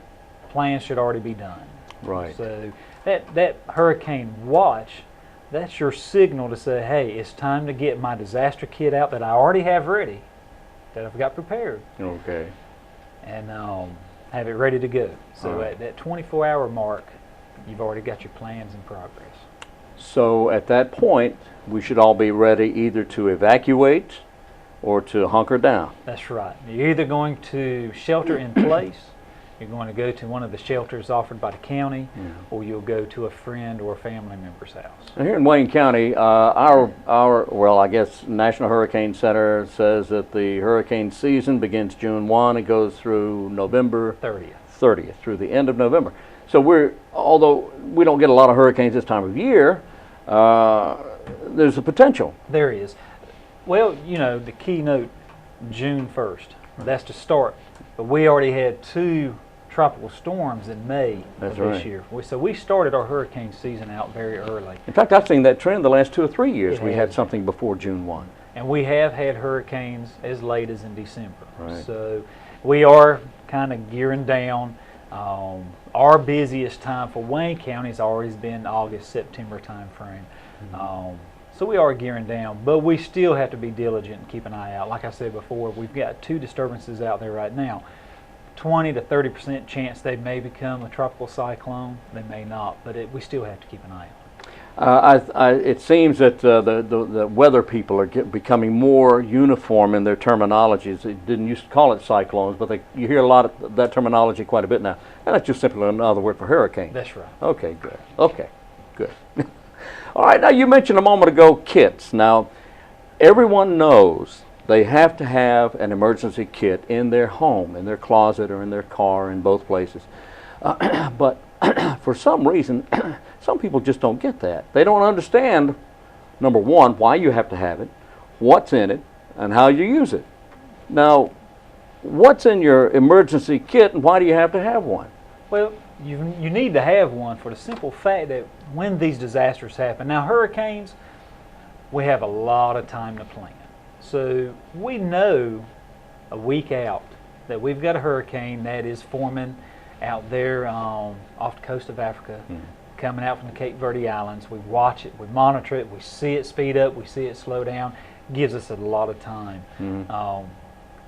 plans should already be done. Right. So that hurricane watch, that's your signal to say, hey, it's time to get my disaster kit out that I already have ready, that I've got prepared. Okay. And have it ready to go. So Right. at that 24-hour mark, you've already got your plans in progress. So at that point, we should all be ready either to evacuate or to hunker down. That's right. You're either going to shelter in place, you're going to go to one of the shelters offered by the county, or you'll go to a friend or a family member's house. Now here in Wayne County, well, I guess National Hurricane Center says that the hurricane season begins June 1 and goes through November 30th, through the end of November. So although we don't get a lot of hurricanes this time of year, there's a potential. There is. Well, you know, the keynote, June 1st, that's to start. But we already had 2 tropical storms in May That's of this right. year. So we started our hurricane season out very early. In fact, I've seen that trend the last 2 or 3 years. It We has. had something before June 1. And we have had hurricanes as late as in December. Right. So we are kind of gearing down. Our busiest time for Wayne County has always been August, September time frame. So we are gearing down, but we still have to be diligent and keep an eye out. Like I said before, we've got 2 disturbances out there right now. 20 to 30% chance they may become a tropical cyclone. They may not, but we still have to keep an eye on. It seems that the weather people are becoming more uniform in their terminologies. They didn't used to call it cyclones, but you hear a lot of that terminology quite a bit now. And that's just simply another word for hurricane. That's right. Okay, good. Okay, good. All right, now you mentioned a moment ago kits. Now, everyone knows they have to have an emergency kit in their home, in their closet, or in their car, in both places. But for some reason, some people just don't get that. They don't understand, number one, why you have to have it, what's in it, and how you use it. Now, what's in your emergency kit, and why do you have to have one? Well, you need to have one for the simple fact that when these disasters happen, now hurricanes, we have a lot of time to plan. So we know a week out that we've got a hurricane that is forming out there off the coast of Africa, coming out from the Cape Verde Islands. We watch it, we monitor it, we see it speed up, we see it slow down. Gives us a lot of time.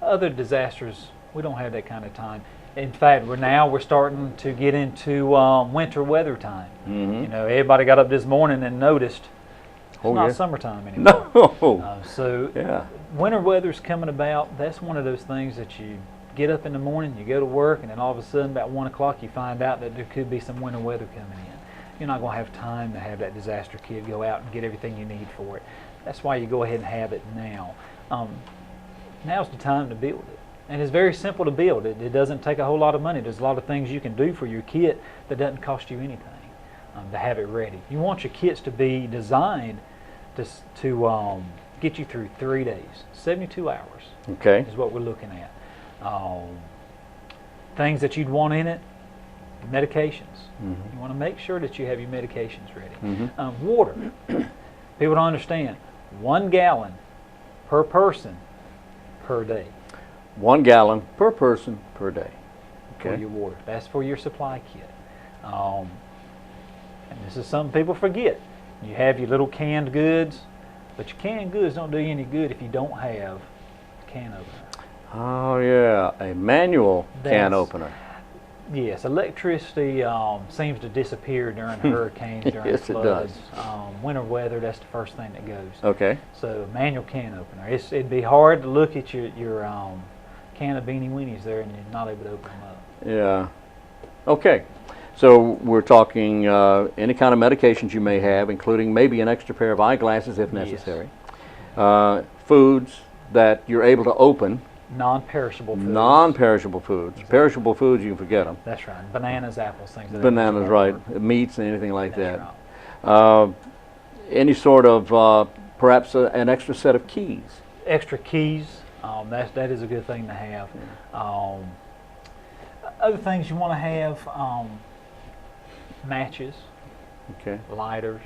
Other disasters, we don't have that kind of time. In fact, we're starting to get into winter weather time. You know, everybody got up this morning and noticed it's not summertime anymore. No. So Yeah. winter weather's coming about. That's one of those things that you get up in the morning, you go to work, and then all of a sudden about 1 o'clock you find out that there could be some winter weather coming in. You're not going to have time to have that disaster kit go out and get everything you need for it. That's why you go ahead and have it now. Now's the time to build it. And it's very simple to build. It doesn't take a whole lot of money. There's a lot of things you can do for your kit that doesn't cost you anything to have it ready. You want your kits to be designed to get you through 3 days, 72 hours. Okay. Is what we're looking at. Things that you'd want in it, medications. You want to make sure that you have your medications ready. Water. People don't understand. 1 gallon per person per day 1 gallon per person per day. for Okay. your water. That's for your supply kit. And this is something people forget. You have your little canned goods, but your canned goods don't do you any good if you don't have a can opener. Oh yeah, a manual can That's- opener. Yes, electricity seems to disappear during hurricanes, during Yes, it floods. Winter weather, that's the first thing that goes. Okay. So manual can opener. It'd be hard to look at your can of Beanie Weenies there and you're not able to open them up. Yeah. Okay. So we're talking any kind of medications you may have, including maybe an extra pair of eyeglasses if necessary. Foods that you're able to open. Non-perishable foods. Non-perishable foods. Perishable foods, you can forget them. That's right. Bananas, apples, things like that. Bananas, right. Meats and anything like That's that. right. Any sort of, perhaps an extra set of keys. Extra keys. That is a good thing to have. Other things you want to have. matches, Okay. lighters,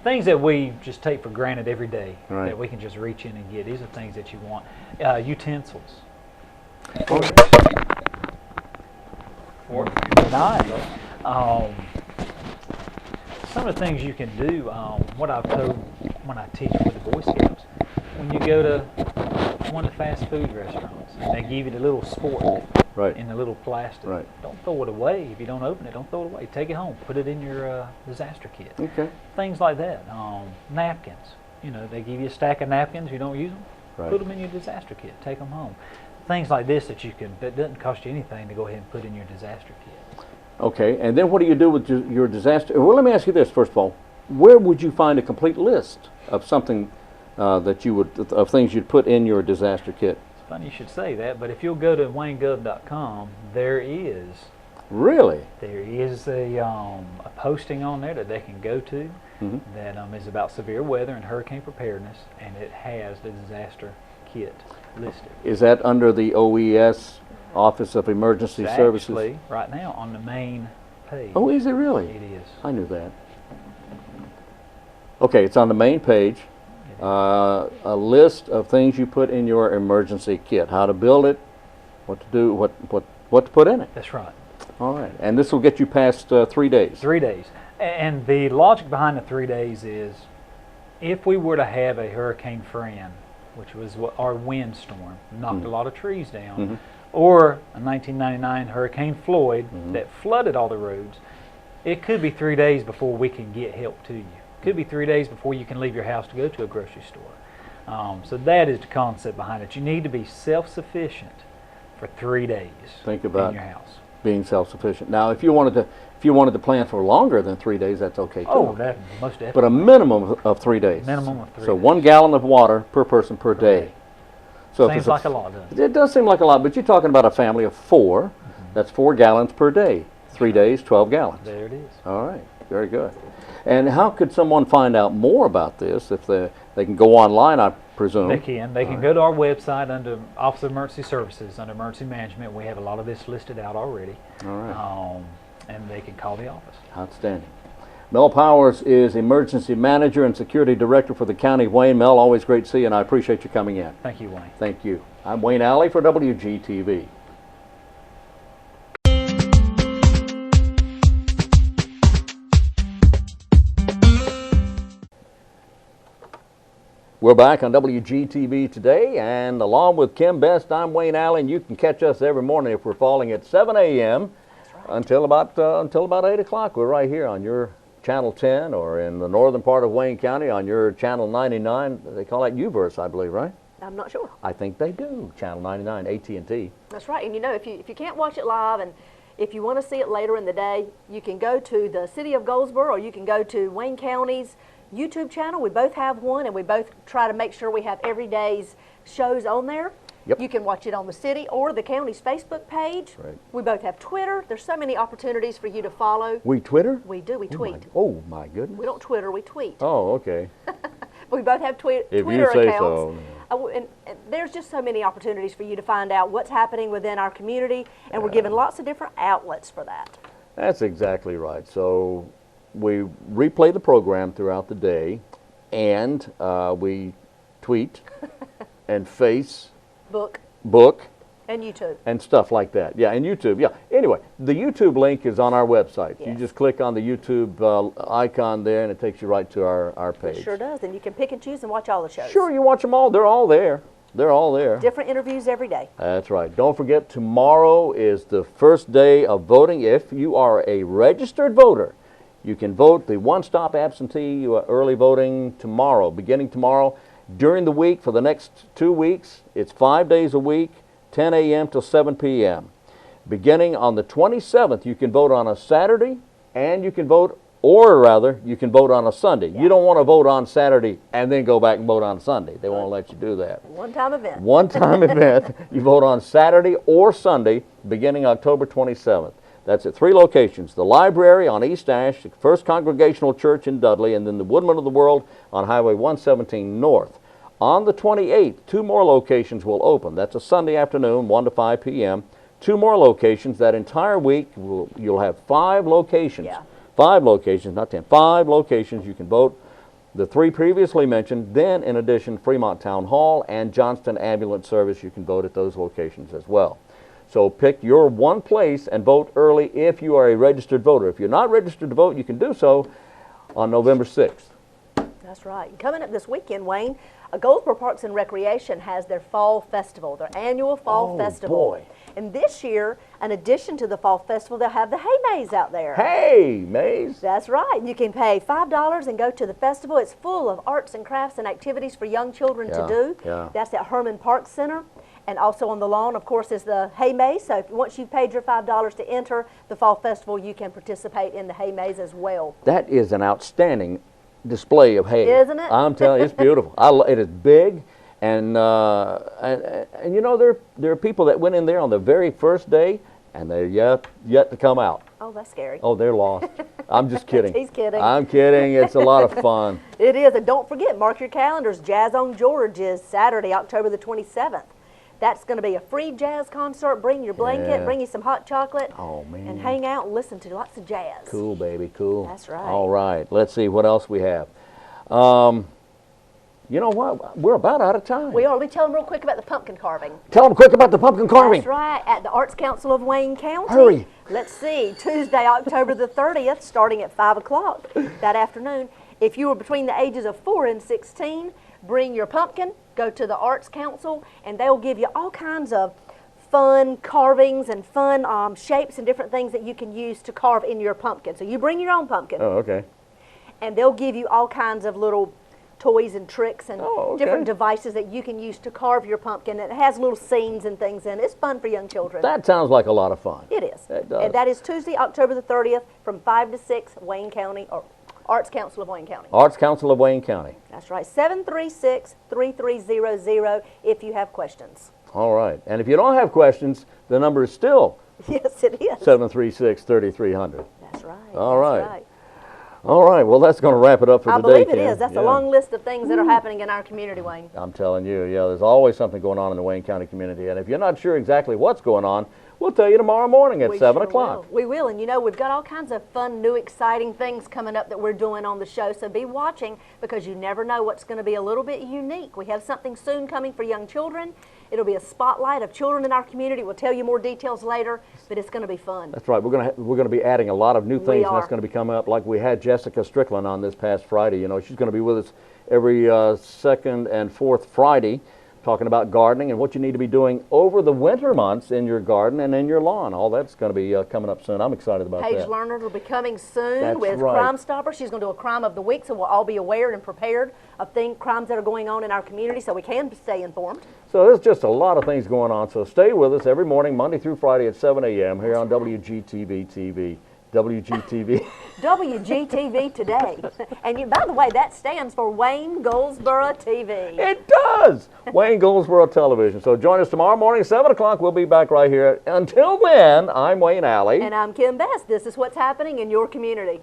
things that we just take for granted every day, Right. that we can just reach in and get. These are things that you want. Utensils. Nice. Some of the things you can do, what I've told when I teach with the Boy Scouts, when you go to one of the fast food restaurants, and they give you the little sport Right. in the little plastic, Right. don't throw it away. If you don't open it, don't throw it away. Take it home. Put it in your disaster kit. Okay. Things like that. Napkins. You know, they give you a stack of napkins. You don't use them. Right. Put them in your disaster kit. Take them home. Things like this that doesn't cost you anything to go ahead and put in your disaster kit. Okay. And then what do you do with your disaster? Well, let me ask you this first of all. Where would you find a complete list of something that you would of things you'd put in your disaster kit? It's funny you should say that, but if you'll go to waynegov.com, there is Really? a posting on there that they can go to that is about severe weather and hurricane preparedness, and it has the disaster kit listed. Is that under the OES Office of Emergency It's Services? actually right now on the main page. Oh, is it really? It is. I knew that. Okay, it's on the main page. A list of things you put in your emergency kit. How to build it, what to do, what to put in it. That's right. All right, and this will get you past 3 days. 3 days. And the logic behind the 3 days is, if we were to have a Hurricane Fran, which was our windstorm, knocked a lot of trees down, or a 1999 Hurricane Floyd that flooded all the roads, it could be 3 days before we can get help to you. It could be 3 days before you can leave your house to go to a grocery store. So that is the concept behind it. You need to be self-sufficient for 3 days Think about in your house. being self-sufficient. Now, if you wanted to plan for longer than 3 days, that's okay too. Oh, that most definitely. But a minimum of 3 days. Minimum of 3 So days. 1 gallon of water per person per day. So if Seems it's like a lot, doesn't it? It does seem like a lot, but you're talking about a family of 4. That's 4 gallons per day. 3 days, 12 gallons. There it is. All right, very good. And how could someone find out more about this? If they can go online, I presume. They can. They can go to our website under Office of Emergency Services, under Emergency Management. We have a lot of this listed out already. All right. And they can call the office. Outstanding. Mel Powers is Emergency Manager and Security Director for the County of Wayne. Mel, always great to see you, and I appreciate you coming in. Thank you, Wayne. Thank you. I'm Wayne Alley for WGTV. We're back on WGTV today, and along with Kim Best, I'm Wayne Allen. You can catch us every morning if we're falling at 7 a.m. Until about 8 o'clock. We're right here on your Channel 10, or in the northern part of Wayne County on your Channel 99. They call that U-verse, I believe, right? I'm not sure. I think they do. Channel 99, AT&T. That's right. And you know, if you can't watch it live, and if you want to see it later in the day, you can go to the City of Goldsboro, or you can go to Wayne County's YouTube channel. We both have one, and we both try to make sure we have every day's shows on there. Yep. You can watch it on the city or the county's Facebook page. Right. We both have Twitter. There's so many opportunities for you to follow. We Twitter? We do. We tweet. Oh, my goodness. We don't Twitter. We tweet. Oh, okay. We both have Twitter If you say accounts. so. And there's just so many opportunities for you to find out what's happening within our community, and we're giving lots of different outlets for that. That's exactly right. So we replay the program throughout the day, and we tweet and Facebook Book and YouTube. and stuff like that. Yeah, and YouTube. Yeah. Anyway, the YouTube link is on our website. You Yes. just click on the YouTube icon there, and it takes you right to our page. It sure does, and you can pick and choose and watch all the shows. Sure, you watch them all. They're all there. They're all there. Different interviews every day. That's right. Don't forget, tomorrow is the first day of voting. If you are a registered voter, you can vote the one-stop absentee early voting tomorrow, beginning tomorrow. During the week, for the next 2 weeks, it's 5 days a week, 10 a.m. till 7 p.m. Beginning on the 27th, you can vote on a Saturday, and you can vote, or rather, you can vote on a Sunday. You don't want to vote on Saturday and then go back and vote on Sunday. They won't let you do that. One-time event. One-time event. You vote on Saturday or Sunday, beginning October 27th. That's at 3 locations: the library on East Ash, the First Congregational Church in Dudley, and then the Woodman of the World on Highway 117 North. On the 28th, 2 more locations will open. That's a Sunday afternoon, 1 to 5 p.m. 2 more locations. That entire week, you'll have 5 locations. Yeah. 5 locations, not 10. 5 locations. You can vote. The 3 previously mentioned. Then, in addition, Fremont Town Hall and Johnston Ambulance Service. You can vote at those locations as well. So pick your one place and vote early if you are a registered voter. If you're not registered to vote, you can do so on November 6th. That's right. Coming up this weekend, Wayne, Goldsboro Parks and Recreation has their fall festival, their annual fall festival. Boy. And this year, in addition to the fall festival, they'll have the hay maze out there. Hey, Maze. That's right. You can pay $5 and go to the festival. It's full of arts and crafts and activities for young children to do. Yeah. That's at Herman Park Center. And also on the lawn, of course, is the hay maze. So once you've paid your $5 to enter the fall festival, you can participate in the hay maze as well. That is an outstanding display of hay. Isn't it? I'm telling you, it's beautiful. It is big, and you know, there are people that went in there on the very first day, and they're yet to come out. Oh, that's scary. Oh, they're lost. I'm just kidding. He's kidding. I'm kidding. It's a lot of fun. It is. And don't forget, mark your calendars. Jazz on George is Saturday, October the 27th. That's going to be a free jazz concert. Bring your blanket, Yeah. bring you some hot chocolate, Oh, man. and hang out and listen to lots of jazz. Cool, baby, cool. That's right. All right. Let's see what else we have. You know what? We're about out of time. We are. Let me tell them real quick about the pumpkin carving. Tell them quick about the pumpkin carving. That's right, at the Arts Council of Wayne County. Hurry. Let's see, Tuesday, October the 30th, starting at 5 o'clock that afternoon. If you were between the ages of 4 and 16, bring your pumpkin, go to the Arts Council, and they'll give you all kinds of fun carvings and fun shapes and different things that you can use to carve in your pumpkin. So you bring your own pumpkin, Oh, okay. and they'll give you all kinds of little toys and tricks and Oh, okay. different devices that you can use to carve your pumpkin. It has little scenes and things in it. It's fun for young children. That sounds like a lot of fun. It is. It does. And that is Tuesday, October the 30th from 5 to 6, Wayne County, or Arts Council of Wayne County. Arts Council of Wayne County. That's right, 736-3300 if you have questions. All right. And if you don't have questions, the number is still Yes, it is. 736-3300. That's right. All that's right. All right. Well, that's going to wrap it up for I today, believe it Kim. is. That's Yeah. a long list of things that are happening in our community, Wayne. I'm telling you, yeah, there's always something going on in the Wayne County community. And if you're not sure exactly what's going on, we'll tell you tomorrow morning at We 7 sure o'clock. will. We will, and you know, we've got all kinds of fun, new, exciting things coming up that we're doing on the show, so be watching because you never know what's going to be a little bit unique. We have something soon coming for young children. It'll be a spotlight of children in our community. We'll tell you more details later, but it's going to be fun. That's right. We're going to be adding a lot of new things, and that's are. going to be coming up. Like we had Jessica Strickland on this past Friday. You know, she's going to be with us every second and fourth Friday, talking about gardening and what you need to be doing over the winter months in your garden and in your lawn. All that's going to be coming up soon. I'm excited about Paige that. Lerner will be coming soon That's with right. Crime Stopper. She's going to do a crime of the week, so we'll all be aware and prepared of crimes that are going on in our community so we can stay informed. So there's just a lot of things going on. So stay with us every morning, Monday through Friday at 7 a.m. here on WGTV TV. WGTV. WGTV today. And by the way, that stands for Wayne Goldsboro TV. It does! Wayne Goldsboro Television. So join us tomorrow morning, 7 o'clock. We'll be back right here. Until then, I'm Wayne Alley. And I'm Kim Best. This is what's happening in your community.